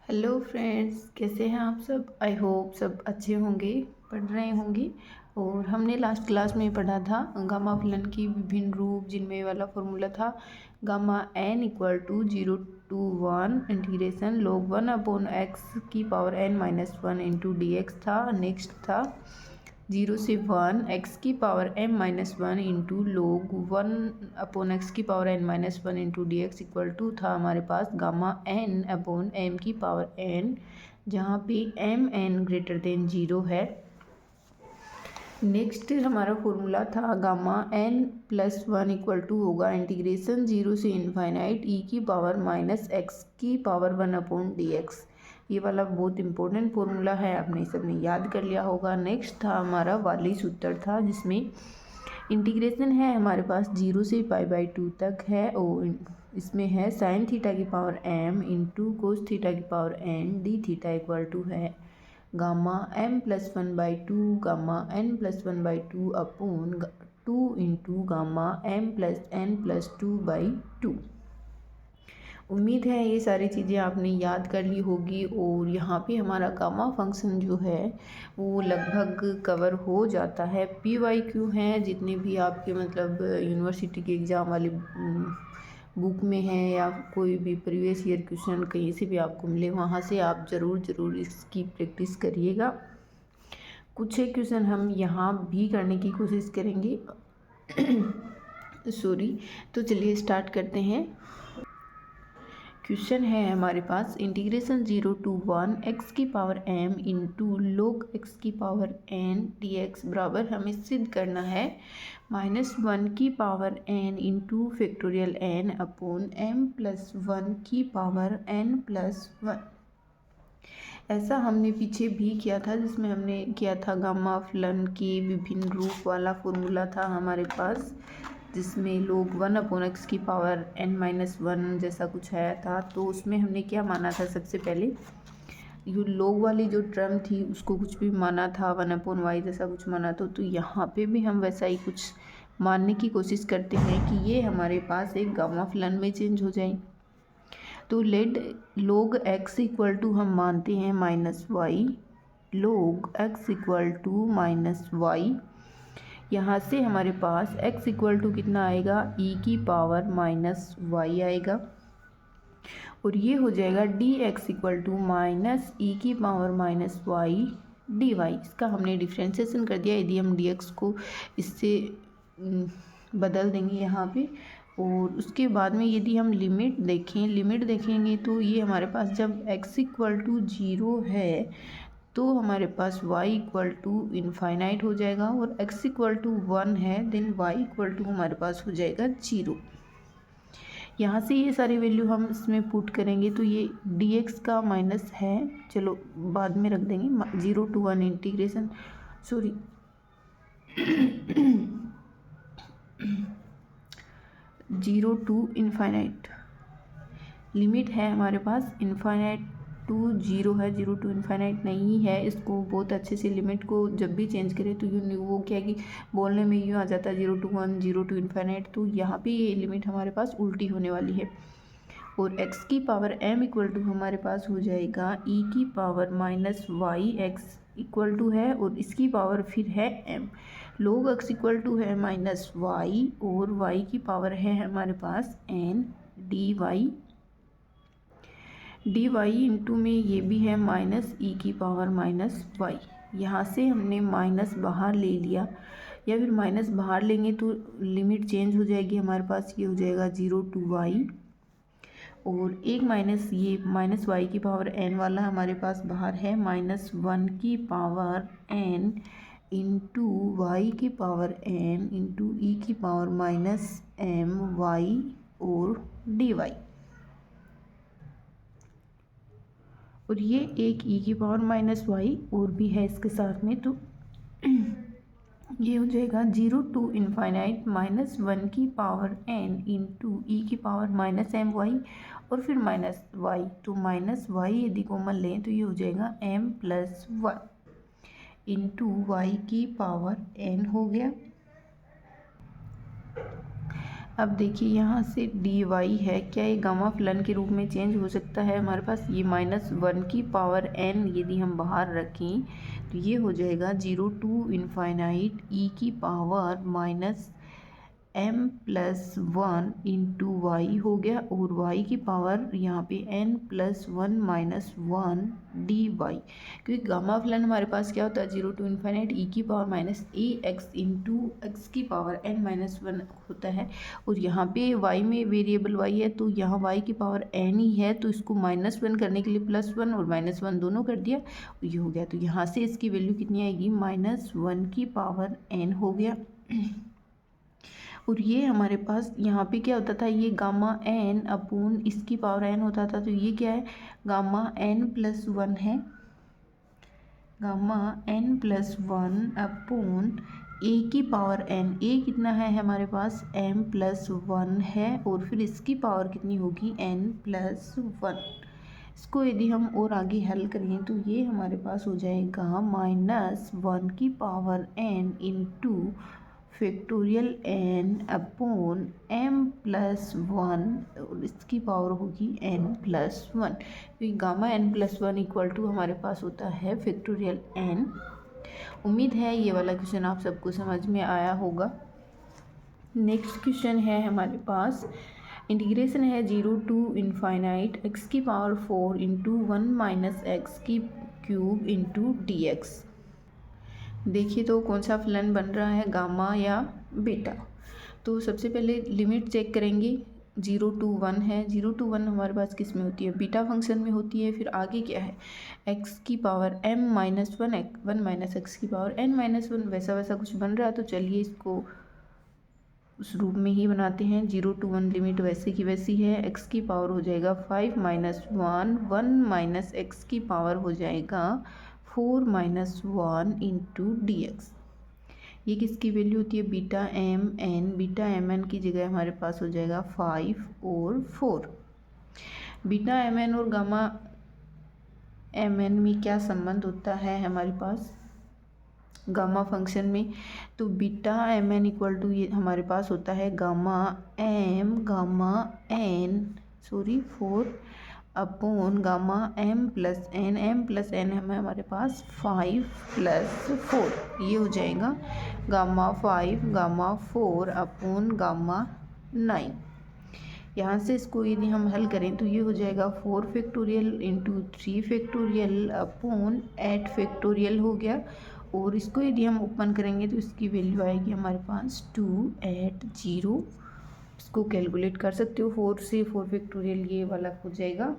Hello friends, कैसे हैं आप सब। आई होप सब अच्छे होंगे, पढ़ रहे होंगे। और हमने लास्ट क्लास में पढ़ा था गामा फलन की विभिन्न रूप, जिनमें वाला फॉर्मूला था gamma n equal to 0 to 1 integration log 1/x⁻n−1 into dx था। नेक्स्ट था 0 से 1 x⁻m−1 into log 1/x⁻n−1 into dx equal to था हमारे पास गामा n/m⁴n, जहाँ पे m n 0 है। नेक्स्ट हमारा फॉर्मूला था गामा n+1 इक्वल टू होगा इंटीग्रेशन 0 से इनफाइनाइट e⁻x⁻1/dx। ये वाला बहुत इंपॉर्टेंट फॉर्मूला है, आपने सबने याद कर लिया होगा। नेक्स्ट था हमारा वाली सूत्र था, जिसमें इंटीग्रेशन है हमारे पास 0 से π/2 तक है, और इसमें है sin θm into cos θn d equal to है gamma m+1/2 gamma n+1/2 upon 2 into gamma m+n+2/2। उम्मीद है ये सारी चीज़ें आपने याद कर ली होगी। और यहाँ पे हमारा गामा फंक्शन जो है वो लगभग कवर हो जाता है। PYQ हैं जितने भी आपके मतलब यूनिवर्सिटी के एग्ज़ाम वाले बुक में है, या कोई भी प्रीवियस ईयर क्वेश्चन कहीं से भी आपको मिले, वहाँ से आप ज़रूर इसकी प्रैक्टिस करिएगा। कुछ एक क्वेश्चन हम यहाँ भी करने की कोशिश करेंगे सॉरी। तो चलिए स्टार्ट करते हैं। क्वेश्चन है हमारे पास integration 0 to 1 x⁻m into log x⁻n dx बराबर हमें सिद्ध करना है -1n into factorial n upon m+1n+1। ऐसा हमने पीछे भी किया था, जिसमें हमने किया था गामा फलन की विभिन्न रूप वाला फॉर्मूला था हमारे पास, जिसमें log 1/n−1 जैसा कुछ आया था। तो उसमें हमने क्या माना था, सबसे पहले ये log वाली जो टर्म थी उसको कुछ भी माना था 1/y जैसा कुछ माना था। तो यहाँ पे भी हम वैसा ही कुछ मानने की कोशिश करते हैं कि ये हमारे पास एक गामा फलन में चेंज हो जाए। तो let log x equal to हम मानते हैं -y, log x equal to -y। यहाँ से हमारे पास x इक्वल टू कितना आएगा, e⁻−y आएगा, और ये हो जाएगा dx equal to -e⁻−y dy। इसका हमने डिफ्रेंशिएशन कर दिया। यदि हम dx को इससे बदल देंगे यहाँ पे, और उसके बाद में यदि हम लिमिट देखेंगे तो ये हमारे पास जब x इक्वल टू 0 है तो हमारे पास y इक्वल टू इनफाइनाइट हो जाएगा, और x इक्वल टू 1 है देन y इक्वल टू हमारे पास हो जाएगा 0। यहाँ से ये सारी वैल्यू हम इसमें पुट करेंगे तो ये dx का माइनस है, चलो बाद में रख देंगे। 0 to 1 integration 0 to infinite limit है हमारे पास, इनफाइनाइट टू 0 है, 0 to इनफाइनाइट नहीं है। इसको बहुत अच्छे से लिमिट को जब भी चेंज करें तो वो क्या कि बोलने में यूँ आ जाता है 0 to 1 0 to इनफाइनाइट। तो यहाँ पे ये लिमिट हमारे पास उल्टी होने वाली है, और x⁻m इक्वल टू हमारे पास हो जाएगा e⁻−y x इक्वल टू है, और इसकी पावर फिर है m। log x equal to है -y, और y की पावर है हमारे पास n dy इंटू में ये भी है -e⁻−y। यहाँ से हमने माइनस बाहर ले लिया, या फिर माइनस बाहर लेंगे तो लिमिट चेंज हो जाएगी हमारे पास। ये हो जाएगा 0 to y, और एक माइनस ये -y की पावर n वाला हमारे पास बाहर है, -1 की पावर n इंटू y की पावर n इंटू e⁻−my और dy। और ये एक e⁻−y और भी है इसके साथ में, तो ये हो जाएगा 0 to इनफाइनाइट -1 की पावर n इंटू e⁻−my और फिर -y। तो -y यदि कॉमन लें तो ये हो जाएगा m+1 इंटू y की पावर n हो गया। अब देखिए यहाँ से डी वाई है, क्या ये गामा फलन के रूप में चेंज हो सकता है हमारे पास? ये -1 की पावर n यदि हम बाहर रखें तो ये हो जाएगा 0 टू इनफाइनाइट e की पावर -m+1 इंटू वाई हो गया, और y की पावर यहाँ पे n+1 - 1 dy, क्योंकि गामा फलन हमारे पास क्या होता है 0 टू इनफाइनाइट e की पावर -ax इंटू x की पावर n-1 होता है, और यहाँ पे y में वेरिएबल y है तो यहाँ y की पावर n ही है, तो इसको -1 करने के लिए +1 और -1 दोनों कर दिया, ये हो गया। तो यहाँ से इसकी वैल्यू कितनी आएगी? -1 की पावर n हो गया। और ये हमारे पास यहाँ पे क्या होता था, ये गामा n अपून इसकी पावर n होता था, तो ये क्या है? गामा n+1 है, गामा n+1 अपून a की पावर n। a कितना है हमारे पास? m+1 है, और फिर इसकी पावर कितनी होगी? n+1। इसको यदि हम और आगे हल करें तो ये हमारे पास हो जाएगा -1 की power n into factorial n upon m+1, और इसकी पावर होगी n+1, क्योंकि गामा n+1 इक्वल टू हमारे पास होता है फैक्टोरियल n। उम्मीद है ये वाला क्वेश्चन आप सबको समझ में आया होगा। नेक्स्ट क्वेश्चन है हमारे पास, इंटीग्रेशन है 0 टू इनफाइनाइट x की पावर 4 इंटू 1 - x की क्यूब इंटू dx। देखिए तो कौन सा फलन बन रहा है, गामा या बीटा? तो सबसे पहले लिमिट चेक करेंगे। 0 टू 1 है, 0 टू 1 हमारे पास किस में होती है? बीटा फंक्शन में होती है। फिर आगे क्या है? x की पावर m-1 1 - x की पावर n-1, वैसा वैसा कुछ बन रहा है, तो चलिए इसको उस रूप में ही बनाते हैं। 0 टू 1 लिमिट वैसे की वैसी है, x की पावर हो जाएगा 5 - 1 1 - x की पावर हो जाएगा 4 - 1 इंटू dx। ये किसकी वैल्यू होती है? Beta M N. Beta M N की जगह हमारे पास हो जाएगा 5 और 4। बीटा एम एन और गामा एम एन में क्या संबंध होता है हमारे पास गामा फंक्शन में? तो beta M N equal to ये हमारे पास होता है gamma N 4 upon gamma m+n हमें हमारे पास 5 + 4, ये हो जाएगा गामा 5 गामा 4 अपॉन गामा 9। यहाँ से इसको यदि हम हल करें तो ये हो जाएगा 4 factorial into 3 factorial upon 8 factorial हो गया, और इसको यदि हम ओपन करेंगे तो इसकी वैल्यू आएगी हमारे पास 280। इसको कैलकुलेट कर सकते हो, 4 से 4 फैक्टोरियल ये वाला हो जाएगा,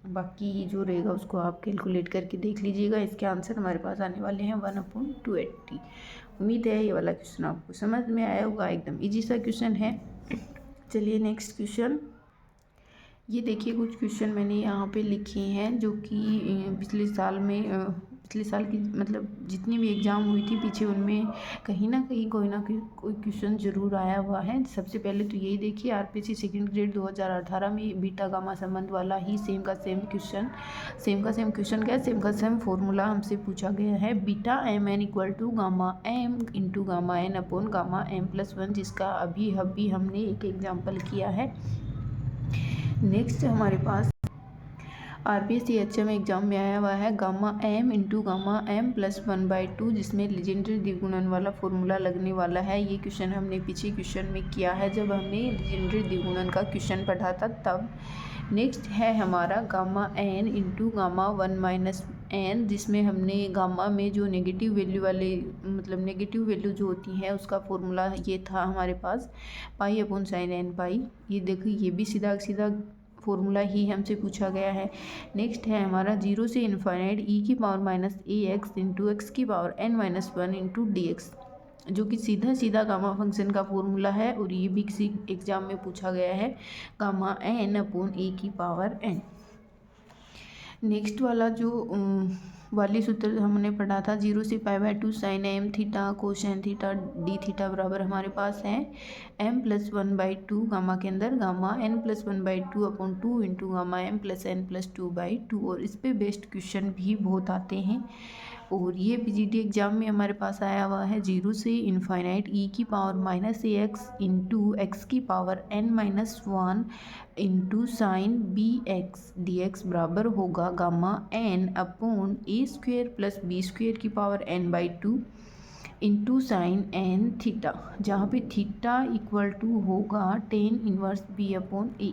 बाकी जो रहेगा उसको आप कैलकुलेट करके देख लीजिएगा। इसके आंसर हमारे पास आने वाले हैं 1/280। उम्मीद है ये वाला क्वेश्चन आपको समझ में आया होगा, एकदम इजी सा क्वेश्चन है। चलिए नेक्स्ट क्वेश्चन, ये देखिए कुछ क्वेश्चन मैंने यहाँ पे लिखे हैं जो कि पिछले साल की मतलब जितनी भी एग्ज़ाम हुई थी पीछे, उनमें कहीं ना कहीं कोई क्वेश्चन ज़रूर आया हुआ है। सबसे पहले तो यही देखिए, आरपीसी सेकंड ग्रेड 2018 में बीटा गामा संबंध वाला ही सेम का सेम फॉर्मूला हमसे पूछा गया है। Beta M N equal to gamma M into gamma N upon gamma m+1, जिसका अभी हमने एक एग्जाम्पल किया है। नेक्स्ट हमारे पास आरपीएससी एचएम एग्जाम में आया हुआ है gamma M into gamma m+1/2, जिसमें लीजेंडरी द्विगुणन वाला फॉर्मूला लगने वाला है। ये क्वेश्चन हमने पीछे क्वेश्चन में किया है जब हमने लीजेंडरी द्विगुणन का क्वेश्चन पढ़ा था तब। नेक्स्ट है हमारा gamma N into gamma 1 - n, जिसमें हमने गामा में जो नेगेटिव वैल्यू वाले मतलब नेगेटिव वैल्यू जो होती है उसका फॉर्मूला ये था हमारे पास π/sin n π। ये देखिए ये भी सीधा सीधा फॉर्मूला ही हमसे पूछा गया है। नेक्स्ट है हमारा 0 से इनफाइनाइट e की पावर -ax इंटू x की पावर n-1 इंटू dx, जो कि सीधा सीधा गामा फंक्शन का फॉर्मूला है, और ये भी किसी एग्जाम में पूछा गया है गामा n अपॉन a की पावर n। नेक्स्ट वाला जो वाली सूत्र हमने पढ़ा था 0 से π/2 sin m theta cosine theta d theta बराबर हमारे पास है m+1/2 गामा के अंदर gamma n+1/2 upon 2 into gamma m+n+2/2। और इस पे बेस्ड क्वेश्चन भी बहुत आते हैं, और ये पीजीटी एग्ज़ाम में हमारे पास आया हुआ है 0 से इनफाइनाइट e की पावर -ax इंटू एक्स की power n-1 into sine b x d x बराबर होगा gamma n upon a square plus b square की power n/2 into sine n theta, जहाँ पे थीटा इक्वल टू होगा tan inverse b upon a.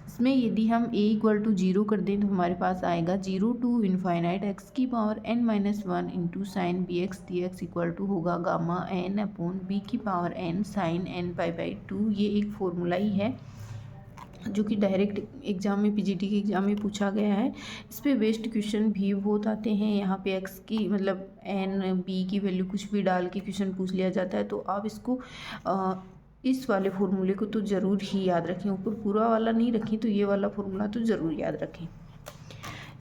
इसमें यदि हम a इक्वल टू 0 कर दें तो हमारे पास आएगा 0 टू इनफाइनाइट एक्स की power n-1 into sine b x d x equal to होगा गामा n अपॉन बी की पावर n साइन n/2। ये एक फॉर्मूला ही है जो कि डायरेक्ट एग्जाम में पीजीटी के एग्ज़ाम में पूछा गया है। इस पे बेस्ड क्वेश्चन भी बहुत आते हैं। यहाँ पे एक्स की मतलब एन बी की वैल्यू कुछ भी डाल के क्वेश्चन पूछ लिया जाता है, तो आप इसको इस वाले फार्मूले को तो ज़रूर ही याद रखें। ऊपर पूरा वाला नहीं रखें तो ये वाला फार्मूला तो ज़रूर याद रखें।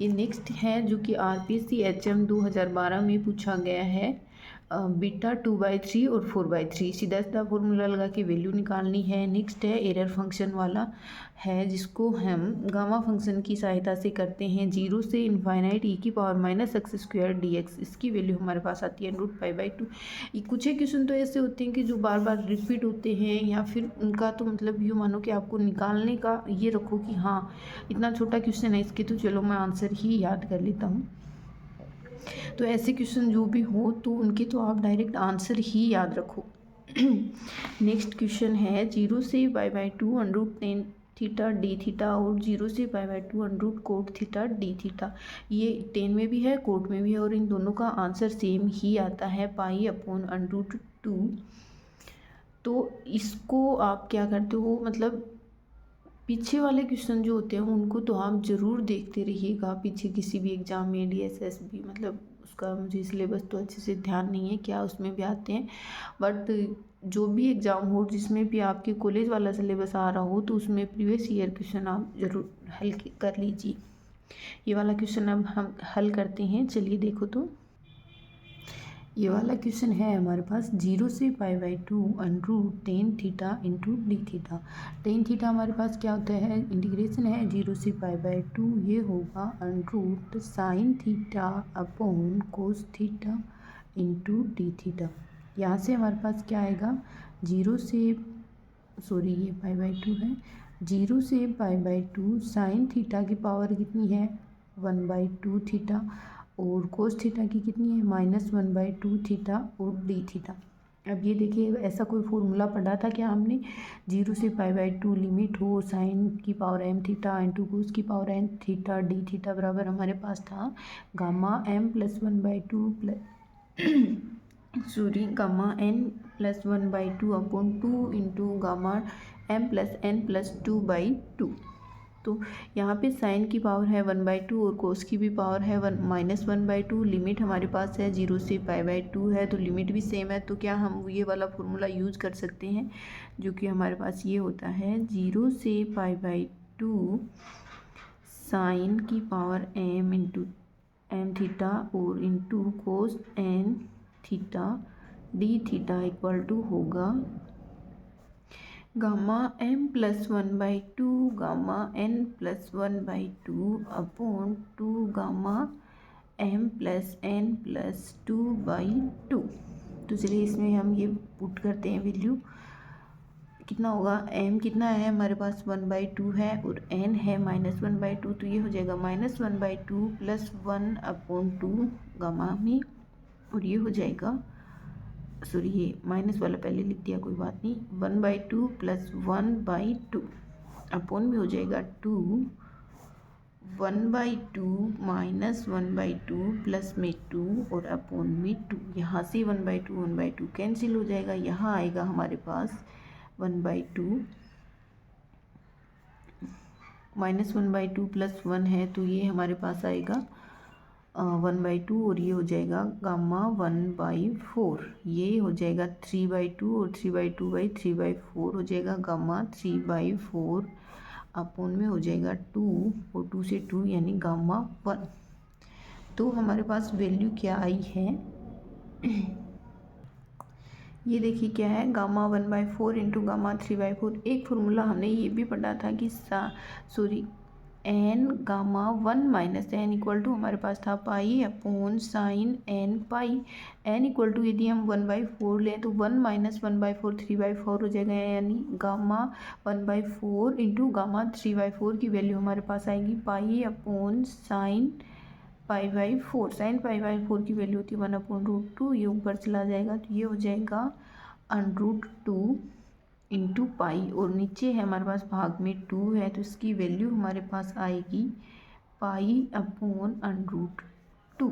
ये नेक्स्ट है जो कि आरपीएससी एचएम 2012 में पूछा गया है। बीटा 2/3 और 4/3 सीधा सीधा फॉर्मूला लगा के वैल्यू निकालनी है। नेक्स्ट है एरर फंक्शन वाला है, जिसको हम गामा फंक्शन की सहायता से करते हैं। 0 से इनफाइनाइट e की पावर -x² dx, इसकी वैल्यू हमारे पास आती है √π/2। ये कुछ एक क्वेश्चन तो ऐसे होते हैं कि जो बार बार रिपीट होते हैं, या फिर उनका तो मतलब यूँ मानो कि आपको निकालने का ये रखो कि हाँ इतना छोटा क्वेश्चन है, इसके तो चलो मैं आंसर ही याद कर लेता हूँ। तो ऐसे क्वेश्चन जो भी हो तो उनके तो आप डायरेक्ट आंसर ही याद रखो। नेक्स्ट क्वेश्चन है 0 से π/2 √tan थीटा डी थीटा और 0 से π/2 √cot थीटा डी थीटा। ये टेन में भी है, कोट में भी है, और इन दोनों का आंसर सेम ही आता है π/√2। तो इसको आप क्या करते हो, मतलब पीछे वाले क्वेश्चन जो होते हैं उनको तो आप ज़रूर देखते रहिएगा। पीछे किसी भी एग्ज़ाम में DSS भी, मतलब उसका मुझे सिलेबस तो अच्छे से ध्यान नहीं है क्या उसमें भी आते हैं, बट जो भी एग्ज़ाम हो जिसमें भी आपके कॉलेज वाला सिलेबस आ रहा हो तो उसमें प्रीवियस ईयर क्वेश्चन आप ज़रूर हल कर लीजिए। ये वाला क्वेश्चन अब हम हल करते हैं, चलिए देखो। तो ये वाला क्वेश्चन है हमारे पास 0 से π/2 √tan theta into D theta. Tan theta हमारे पास क्या होता है, इंटीग्रेशन है 0 से π/2, ये होगा √sin theta upon cos theta into D theta. यहाँ से हमारे पास क्या आएगा, 0 से ये π/2 है, 0 से π/2 साइन थीटा की पावर कितनी है 1/2 थीटा, और कोस थीटा की कितनी है -1/2 थीटा और डी थीटा। अब ये देखिए, ऐसा कोई फॉर्मूला पढ़ा था क्या हमने, 0 से π/2 लिमिट हो साइन की power m theta into cos की power n theta d theta बराबर हमारे पास था gamma m + 1/2 gamma n + 1/2 upon 2 into gamma m + n + 2/2। तो यहाँ पे साइन की पावर है 1/2 और कोस की भी पावर है -1/2। लिमिट हमारे पास है 0 से π/2 है, तो लिमिट भी सेम है, तो क्या हम ये वाला फॉर्मूला यूज़ कर सकते हैं, जो कि हमारे पास ये होता है 0 से π/2 साइन की power m into m theta और into cos n theta d theta equal to होगा gamma m + 1/2 gamma n + 1/2 upon 2 gamma m + n + 2/2। तो चलिए इसमें हम ये पुट करते हैं वैल्यू, कितना होगा, m कितना है हमारे पास 1/2 है और n है -1/2, तो ये हो जाएगा -1/2 + 1/2 गामा में, और ये हो जाएगा ये माइनस वाला पहले लिख दिया, कोई बात नहीं, 1/2 + 1/2 अपॉन में हो जाएगा 2 1/2 -1/2 प्लस में 2 और अपॉन में 2। यहाँ से 1/2 कैंसिल हो जाएगा, यहाँ आएगा हमारे पास 1/2 -1/2 + 1 है, तो ये हमारे पास आएगा 1/2 और ये हो जाएगा गामा 1/4, ये हो जाएगा 3/2 और 3/2/3/4 हो जाएगा गामा 3/4 अपॉन में हो जाएगा 2 और 2 से 2 यानी गामा 1। तो हमारे पास वैल्यू क्या आई है, ये देखिए क्या है, गामा 1/4 इंटू गामा 3/4। एक फार्मूला हमने ये भी पढ़ा था कि n gamma 1 minus n equal to हमारे पास था pi upon sine n pi. N equal to यदि हम 1/4 लें तो 1 माइनस 1/4 3/4 हो जाएगा, यानी गामा 1/4 इंटू गामा 3/4 की वैल्यू हमारे पास आएगी पाई अपॉन साइन पाई/4। साइन पाई/4 की वैल्यू होती है 1/√2, ये ऊपर चला जाएगा तो ये हो जाएगा √2 इंटू पाई, और नीचे है हमारे पास भाग में 2 है तो इसकी वैल्यू हमारे पास आएगी पाई अपॉन √2।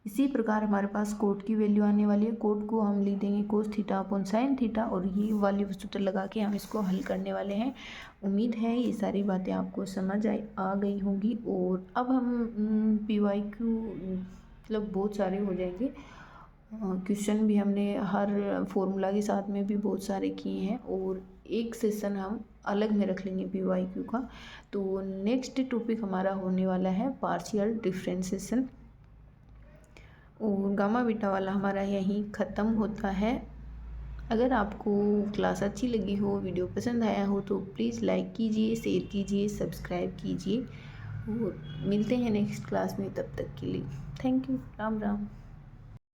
इसी प्रकार हमारे पास कोट की वैल्यू आने वाली है। कोट को हम लिख देंगे cos theta upon sine theta, और ये वाली सूत्र लगा के हम इसको हल करने वाले हैं। उम्मीद है ये सारी बातें आपको समझ आ गई होंगी। और अब हम PYQ मतलब बहुत सारे हो जाएंगे क्वेश्चन भी, हमने हर फॉर्मूला के साथ में भी बहुत सारे किए हैं, और एक सेशन हम अलग में रख लेंगे PYQ का। तो नेक्स्ट टॉपिक हमारा होने वाला है पार्शियल डिफरेंशिएशन, और गामा बीटा वाला हमारा यहीं ख़त्म होता है। अगर आपको क्लास अच्छी लगी हो, वीडियो पसंद आया हो तो प्लीज़ लाइक कीजिए, शेयर कीजिए, सब्सक्राइब कीजिए, और मिलते हैं नेक्स्ट क्लास में। तब तक के लिए थैंक यू। राम राम।